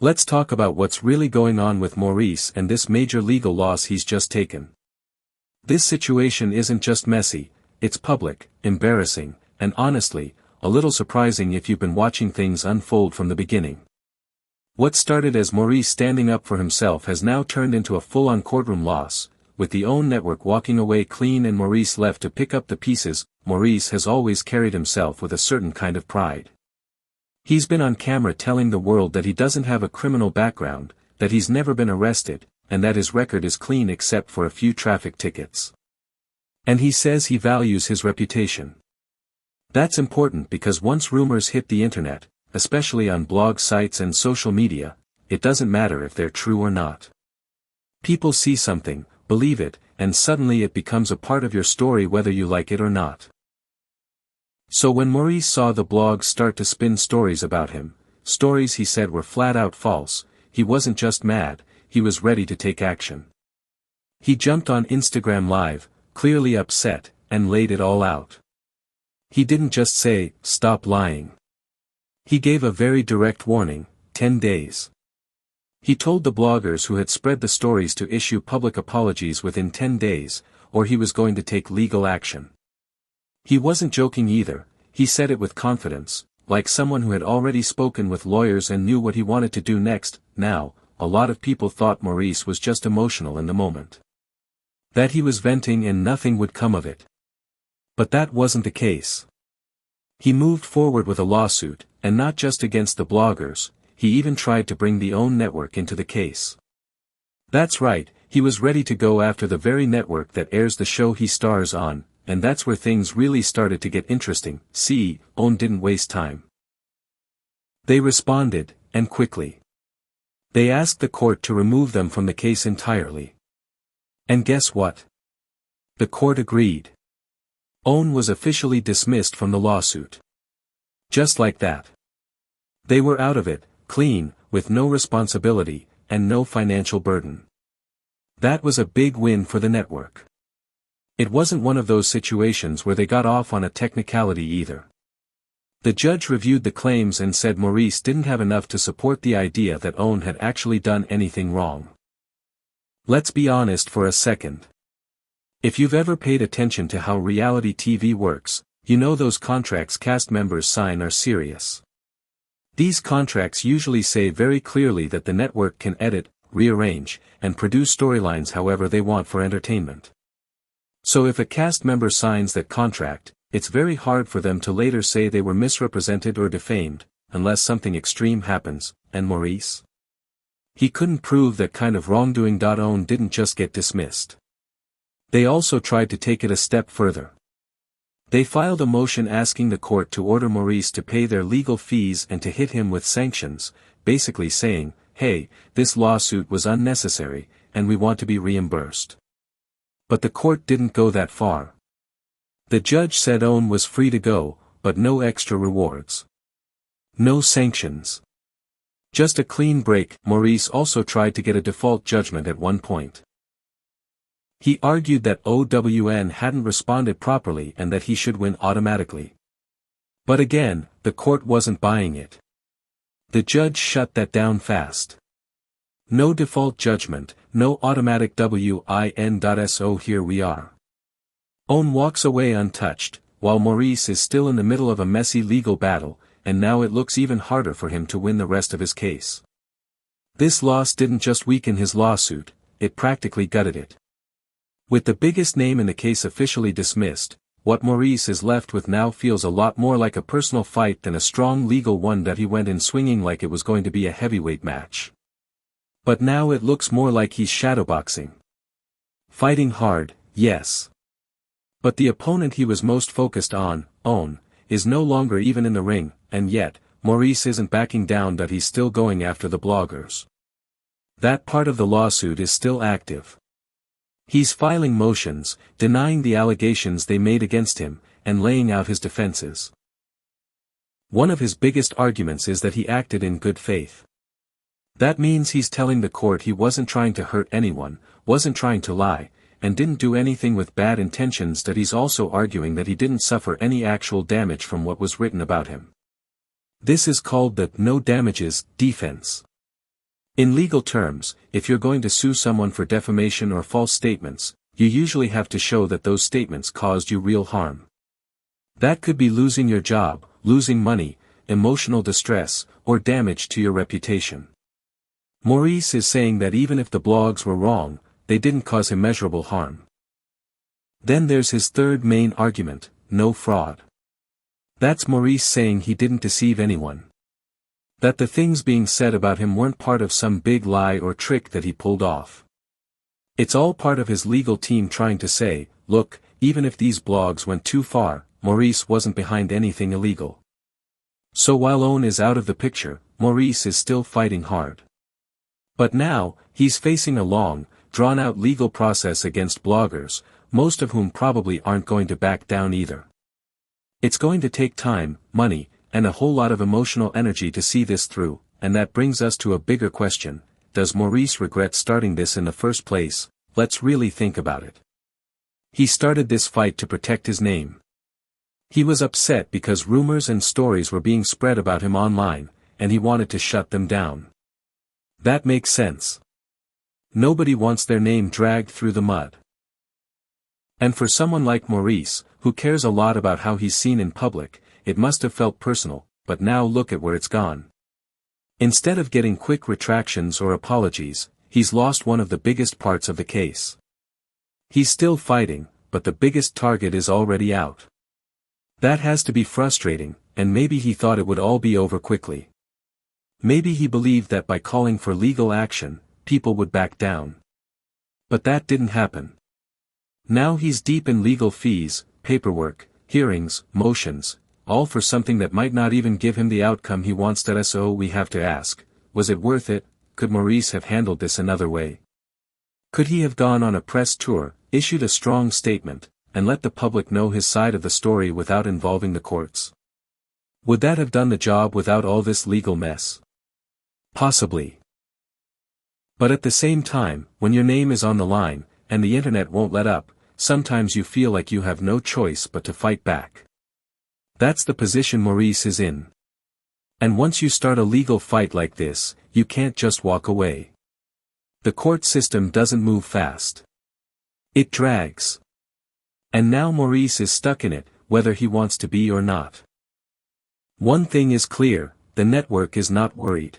Let's talk about what's really going on with Maurice and this major legal loss he's just taken. This situation isn't just messy, it's public, embarrassing, and honestly, a little surprising if you've been watching things unfold from the beginning. What started as Maurice standing up for himself has now turned into a full-on courtroom loss, with the OWN network walking away clean and Maurice left to pick up the pieces. Maurice has always carried himself with a certain kind of pride. He's been on camera telling the world that he doesn't have a criminal background, that he's never been arrested, and that his record is clean except for a few traffic tickets. And he says he values his reputation. That's important because once rumors hit the internet, especially on blog sites and social media, it doesn't matter if they're true or not. People see something, believe it, and suddenly it becomes a part of your story whether you like it or not. So when Maurice saw the blogs start to spin stories about him, stories he said were flat out false, he wasn't just mad, he was ready to take action. He jumped on Instagram Live, clearly upset, and laid it all out. He didn't just say, "Stop lying." He gave a very direct warning, 10 days. He told the bloggers who had spread the stories to issue public apologies within 10 days, or he was going to take legal action. He wasn't joking either, he said it with confidence, like someone who had already spoken with lawyers and knew what he wanted to do next. Now, a lot of people thought Maurice was just emotional in the moment. That he was venting and nothing would come of it. But that wasn't the case. He moved forward with a lawsuit, and not just against the bloggers, he even tried to bring the OWN network into the case. That's right, he was ready to go after the very network that airs the show he stars on, and that's where things really started to get interesting. See, OWN didn't waste time. They responded, and quickly. They asked the court to remove them from the case entirely. And guess what? The court agreed. OWN was officially dismissed from the lawsuit. Just like that. They were out of it, clean, with no responsibility, and no financial burden. That was a big win for the network. It wasn't one of those situations where they got off on a technicality either. The judge reviewed the claims and said Maurice didn't have enough to support the idea that OWN had actually done anything wrong. Let's be honest for a second. If you've ever paid attention to how reality TV works, you know those contracts cast members sign are serious. These contracts usually say very clearly that the network can edit, rearrange, and produce storylines however they want for entertainment. So if a cast member signs that contract, it's very hard for them to later say they were misrepresented or defamed, unless something extreme happens. And Maurice? He couldn't prove that kind of wrongdoing. OWN didn't just get dismissed. They also tried to take it a step further. They filed a motion asking the court to order Maurice to pay their legal fees and to hit him with sanctions, basically saying, hey, this lawsuit was unnecessary, and we want to be reimbursed. But the court didn't go that far. The judge said OWN was free to go, but no extra rewards. No sanctions. Just a clean break. Maurice also tried to get a default judgment at one point. He argued that OWN hadn't responded properly and that he should win automatically. But again, the court wasn't buying it. The judge shut that down fast. No default judgment, no automatic win. So here we are. OWN walks away untouched, while Maurice is still in the middle of a messy legal battle, and now it looks even harder for him to win the rest of his case. This loss didn't just weaken his lawsuit, it practically gutted it. With the biggest name in the case officially dismissed, what Maurice is left with now feels a lot more like a personal fight than a strong legal one that he went in swinging like it was going to be a heavyweight match. But now it looks more like he's shadowboxing. Fighting hard, yes. But the opponent he was most focused on, OWN, is no longer even in the ring, and yet, Maurice isn't backing down. That he's still going after the bloggers. That part of the lawsuit is still active. He's filing motions, denying the allegations they made against him, and laying out his defenses. One of his biggest arguments is that he acted in good faith. That means he's telling the court he wasn't trying to hurt anyone, wasn't trying to lie, and didn't do anything with bad intentions. That he's also arguing that he didn't suffer any actual damage from what was written about him. This is called the no damages defense. In legal terms, if you're going to sue someone for defamation or false statements, you usually have to show that those statements caused you real harm. That could be losing your job, losing money, emotional distress, or damage to your reputation. Maurice is saying that even if the blogs were wrong, they didn't cause immeasurable harm. Then there's his third main argument, no fraud. That's Maurice saying he didn't deceive anyone. That the things being said about him weren't part of some big lie or trick that he pulled off. It's all part of his legal team trying to say, look, even if these blogs went too far, Maurice wasn't behind anything illegal. So while OWN is out of the picture, Maurice is still fighting hard. But now, he's facing a long, drawn-out legal process against bloggers, most of whom probably aren't going to back down either. It's going to take time, money, and a whole lot of emotional energy to see this through, and that brings us to a bigger question: does Maurice regret starting this in the first place? Let's really think about it. He started this fight to protect his name. He was upset because rumors and stories were being spread about him online, and he wanted to shut them down. That makes sense. Nobody wants their name dragged through the mud. And for someone like Maurice, who cares a lot about how he's seen in public, it must have felt personal, but now look at where it's gone. Instead of getting quick retractions or apologies, he's lost one of the biggest parts of the case. He's still fighting, but the biggest target is already out. That has to be frustrating, and maybe he thought it would all be over quickly. Maybe he believed that by calling for legal action, people would back down. But that didn't happen. Now he's deep in legal fees, paperwork, hearings, motions, all for something that might not even give him the outcome he wants. So we have to ask, was it worth it? Could Maurice have handled this another way? Could he have gone on a press tour, issued a strong statement, and let the public know his side of the story without involving the courts? Would that have done the job without all this legal mess? Possibly. But at the same time, when your name is on the line, and the internet won't let up, sometimes you feel like you have no choice but to fight back. That's the position Maurice is in. And once you start a legal fight like this, you can't just walk away. The court system doesn't move fast. It drags. And now Maurice is stuck in it, whether he wants to be or not. One thing is clear, the network is not worried.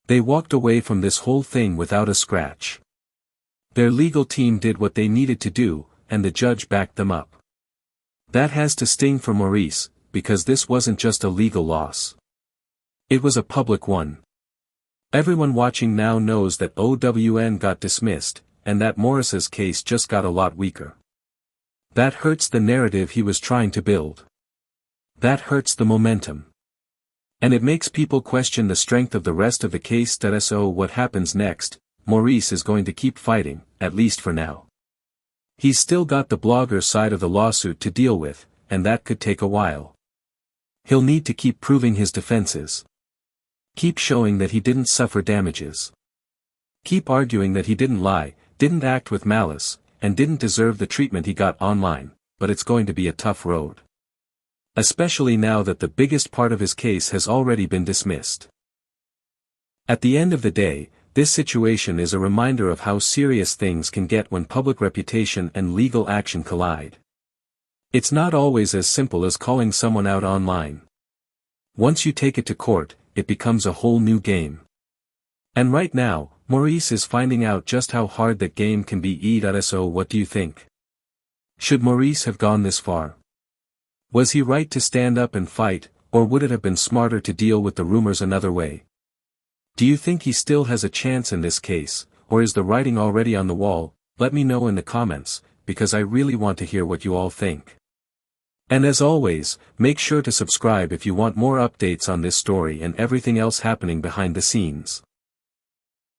They walked away from this whole thing without a scratch. Their legal team did what they needed to do, and the judge backed them up. That has to sting for Maurice, because this wasn't just a legal loss. It was a public one. Everyone watching now knows that OWN got dismissed, and that Maurice's case just got a lot weaker. That hurts the narrative he was trying to build. That hurts the momentum. And it makes people question the strength of the rest of the case. So what happens next? Maurice is going to keep fighting, at least for now. He's still got the blogger side of the lawsuit to deal with, and that could take a while. He'll need to keep proving his defenses. Keep showing that he didn't suffer damages. Keep arguing that he didn't lie, didn't act with malice, and didn't deserve the treatment he got online, but it's going to be a tough road. Especially now that the biggest part of his case has already been dismissed. At the end of the day, this situation is a reminder of how serious things can get when public reputation and legal action collide. It's not always as simple as calling someone out online. Once you take it to court, it becomes a whole new game. And right now, Maurice is finding out just how hard that game can be. So what do you think? Should Maurice have gone this far? Was he right to stand up and fight, or would it have been smarter to deal with the rumors another way? Do you think he still has a chance in this case, or is the writing already on the wall? Let me know in the comments, because I really want to hear what you all think. And as always, make sure to subscribe if you want more updates on this story and everything else happening behind the scenes.